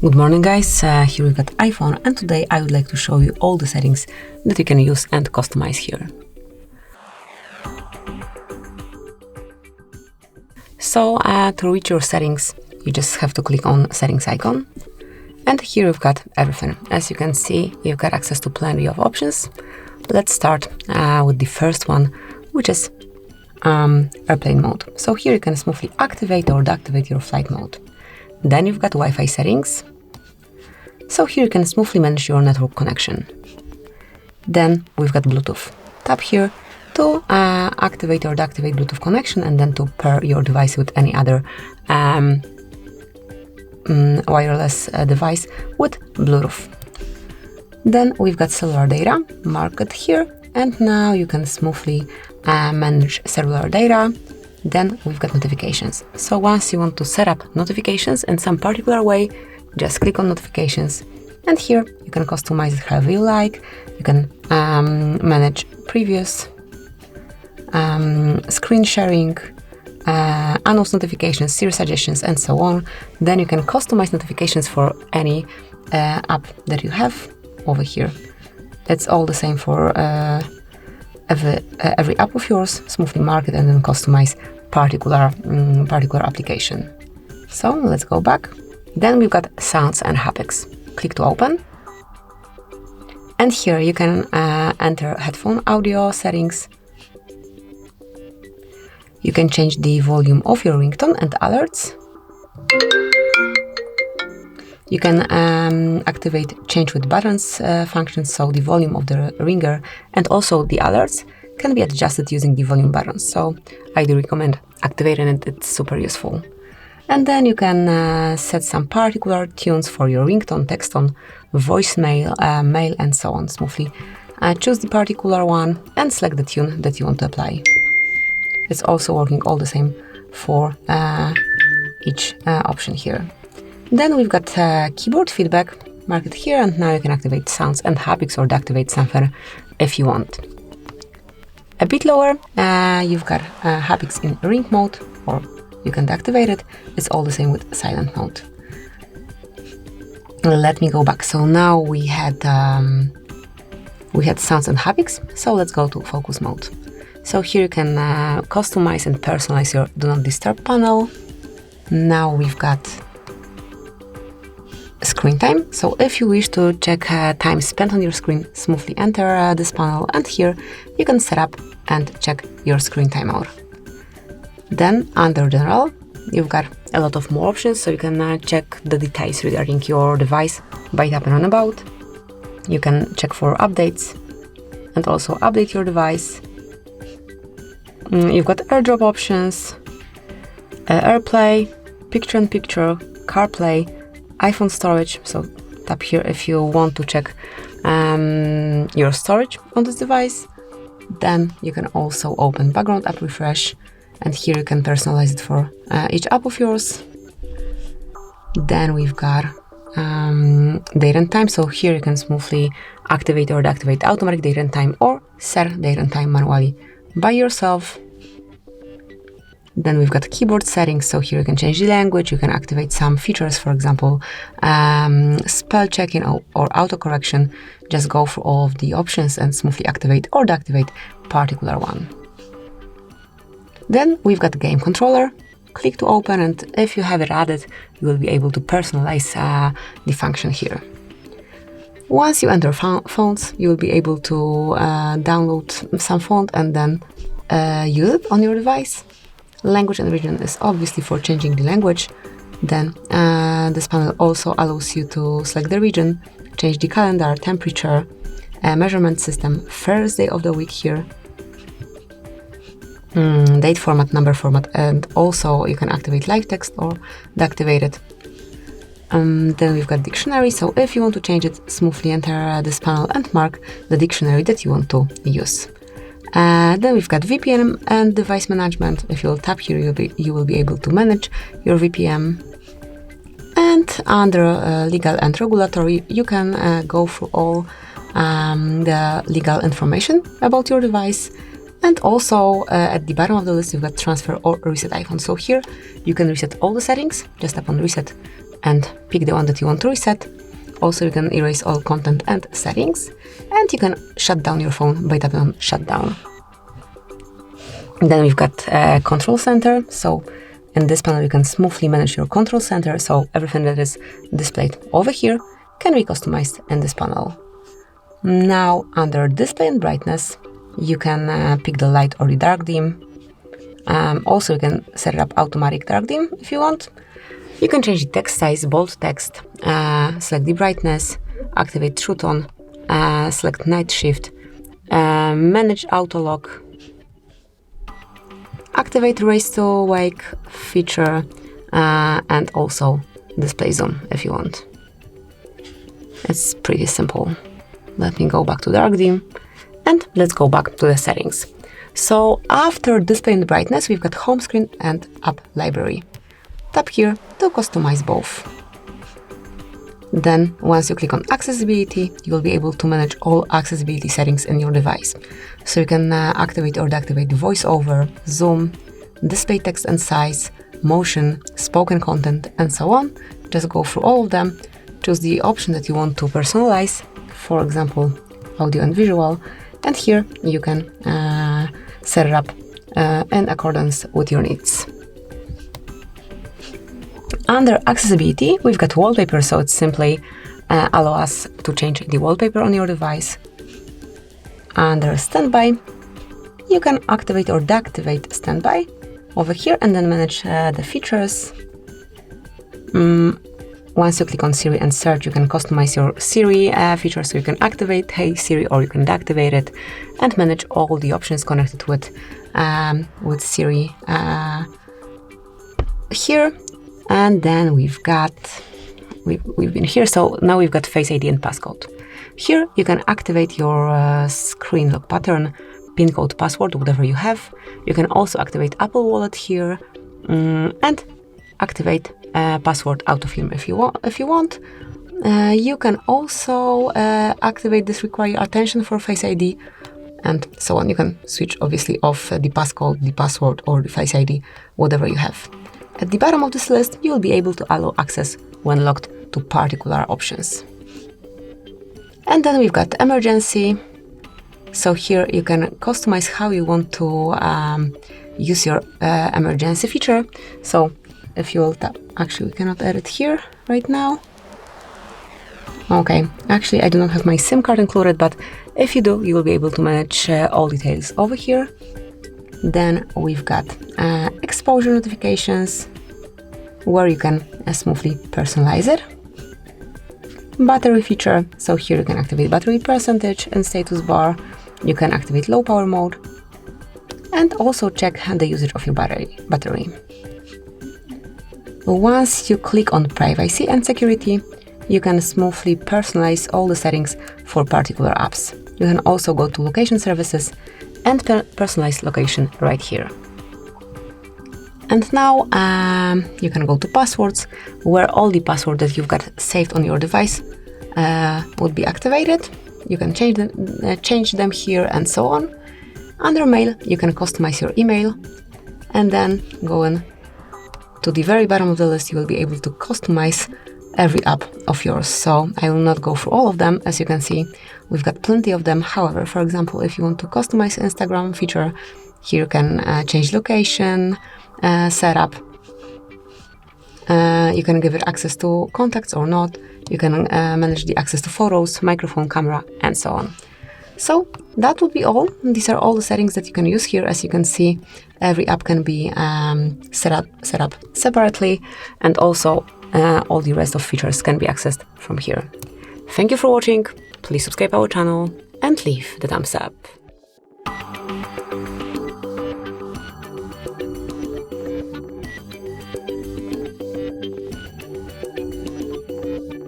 Good morning guys, here we got iPhone, and today I would like to show you all the settings that you can use and customize here. So to reach your settings, you just have to click on settings icon, and here you've got everything. As you can see, you've got access to plenty of options. Let's start with the first one, which is airplane mode. So here you can smoothly activate or deactivate your flight mode. Then you've got Wi-Fi settings. So here you can smoothly manage your network connection. Then we've got Bluetooth. Tap here to activate or deactivate Bluetooth connection, and then to pair your device with any other wireless device with Bluetooth. Then we've got cellular data, mark it here, and now you can smoothly manage cellular data. Then we've got notifications. So once you want to set up notifications in some particular way, just click on notifications, and here you can customize it however you like. You can manage previous, screen sharing, announced notifications, Siri suggestions, and so on. Then you can customize notifications for any app that you have over here. It's all the same for every app of yours. Smoothly mark it and then customize particular application. So let's go back. Then we've got sounds and haptics. Click to open, and here you can enter headphone audio settings. You can change the volume of your ringtone and alerts. You can activate change with buttons functions, so the volume of the ringer and also the alerts can be adjusted using the volume buttons. So I do recommend activating it, it's super useful. And then you can set some particular tunes for your ringtone, text tone, voicemail, mail, and so on. Smoothly choose the particular one and select the tune that you want to apply. It's also working all the same for each option here. Then we've got keyboard feedback, mark it here, and now you can activate sounds and haptics or deactivate something if you want. A bit lower, you've got haptics in ring mode, or you can deactivate it. It's all the same with silent mode. Let me go back. So now we had sounds and haptics. So let's go to focus mode. So here you can customize and personalize your do not disturb panel. Now we've got screen time. So if you wish to check time spent on your screen, smoothly enter this panel, and here you can set up and check your screen time hour. Then under general, you've got a lot of more options, so you can check the details regarding your device by tapping on about. You can check for updates and also update your device. You've got AirDrop options, AirPlay, picture-in-picture, CarPlay, iPhone storage. So tap here if you want to check your storage on this device. Then you can also open background app refresh, and here you can personalize it for each app of yours. Then we've got date and time. So here you can smoothly activate or deactivate automatic date and time, or set date and time manually by yourself. Then we've got keyboard settings. So here you can change the language. You can activate some features, for example, spell checking or autocorrection. Just go through all of the options and smoothly activate or deactivate particular one. Then we've got the game controller. Click to open, and if you have it added, you will be able to personalize the function here. Once you enter fonts, you will be able to download some font and then use it on your device. Language and region is obviously for changing the language. Then this panel also allows you to select the region, change the calendar, temperature, measurement system, first day of the week here, date format, number format, and also you can activate live text or deactivate it. Then we've got dictionary, so if you want to change it, smoothly enter this panel and mark the dictionary that you want to use. Then we've got VPN and device management. If you'll tap here, you will be able to manage your VPN. And under legal and regulatory, you can go through all the legal information about your device. And also at the bottom of the list, you've got transfer or reset iPhone. So here you can reset all the settings. Just tap on reset and pick the one that you want to reset. Also, you can erase all content and settings, and you can shut down your phone by tapping on shutdown. Then we've got control center. So in this panel, you can smoothly manage your control center. So everything that is displayed over here can be customized in this panel. Now, under display and brightness, you can pick the light or the dark dim. Also, you can set it up automatic dark dim if you want. You can change the text size, bold text, select the brightness, activate true tone, select night shift, manage auto lock, activate raise to wake feature, and also display zoom if you want. It's pretty simple. Let me go back to dark dim, and let's go back to the settings. So after display and brightness, we've got home screen and app library. Tap here to customize both. Then once you click on accessibility, you will be able to manage all accessibility settings in your device. So you can activate or deactivate voiceover, zoom, display text and size, motion, spoken content, and so on. Just go through all of them, choose the option that you want to personalize, for example, audio and visual, and here you can set it up in accordance with your needs. Under accessibility, we've got wallpaper, so it simply allows us to change the wallpaper on your device. Under standby, you can activate or deactivate standby over here and then manage the features. Once you click on Siri and search, you can customize your Siri feature, so you can activate Hey Siri or you can deactivate it and manage all the options connected with Siri here. And then we've been here, so now we've got Face ID and passcode. Here you can activate your screen lock pattern, PIN code, password, whatever you have. You can also activate Apple Wallet here and activate password autofill if you want. You can also activate this require attention for Face ID and so on. You can switch obviously off the passcode, the password, or the Face ID, whatever you have. At the bottom of this list, you will be able to allow access when locked to particular options. And then we've got emergency. So here you can customize how you want to use your emergency feature. So if you will tap, actually we cannot edit here right now. Okay, actually I do not have my SIM card included, but if you do, you will be able to manage all details over here. Then we've got exposure notifications, where you can smoothly personalize it. Battery feature, so here you can activate battery percentage and status bar. You can activate low power mode and also check the usage of your battery. Once you click on privacy and security, you can smoothly personalize all the settings for particular apps. You can also go to location services and personalize location right here. And now you can go to passwords, where all the passwords that you've got saved on your device would be activated. You can change them here and so on. Under mail, you can customize your email, and then going to the very bottom of the list, you will be able to customize every app of yours. So I will not go through all of them. As you can see, we've got plenty of them. However, for example, if you want to customize Instagram feature, here you can change location, setup. You can give it access to contacts or not. You can manage the access to photos, microphone, camera, and so on. So that would be all. These are all the settings that you can use here. As you can see, every app can be set up separately, and also all the rest of features can be accessed from here. Thank you for watching. Please subscribe our channel and leave the thumbs up.